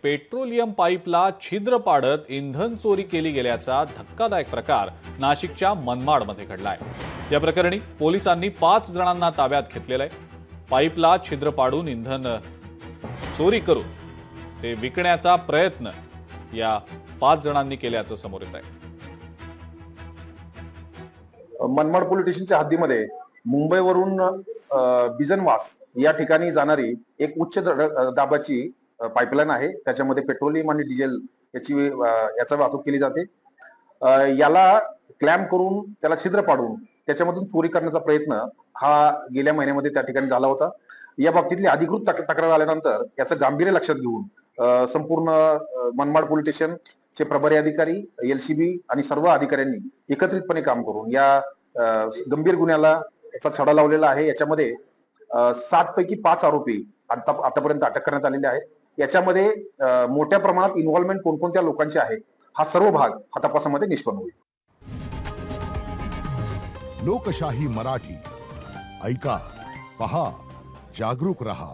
Petroleum पाईपला छिद्र पाडत इंधन चोरी केली गेल्याचा धक्कादायक प्रकार नाशिकच्या मनमाडमध्ये घडलाय। या प्रकरणी पोलिसांनी 5 जणांना ताब्यात घेतलेलं आहे। पाईपला छिद्र पाडून इंधन चोरी करून ते विकण्याचा प्रयत्न या 5 जणांनी केल्याचं समोर येत आहे। मनमाड पोलीस स्टेशनच्या हद्दीमध्ये मुंबईवरून बिजनवास या ठिकाणी जाणारी एक उच्च दाबाची पाईपलाईन आहे। त्याच्यामध्ये पेट्रोलियम आणि डिझेल याचा वाहतूक केली जाते। याला क्लॅम्प करून त्याला छिद्र पाडून त्याच्यामधून चोरी करण्याचा प्रयत्न हा गेल्या महिन्यामध्ये त्या ठिकाणी झाला होता। या बाबतीतली अधिकृत तक्रार आल्यानंतर याचं गांभीर्य लक्षात घेऊन संपूर्ण मनमाड पोलीस स्टेशनचे प्रभारी अधिकारी, LCB आणि सर्व अधिकाऱ्यांनी एकत्रितपणे काम करून या गंभीर गुन्ह्याला याचा छडा लावलेला आहे। याच्यामध्ये 7 पैकी 5 आरोपी आतापर्यंत अटक करण्यात आलेले आहेत। याच्यामध्ये मोठ्या प्रमाणात इन्व्हॉल्वमेंट कोणकोणत्या लोकांचे आहे हा सर्व भाग हा तपासामध्ये निष्पन्न होईल। लोकशाही मराठी ऐका, पहा, जागरूक रहा।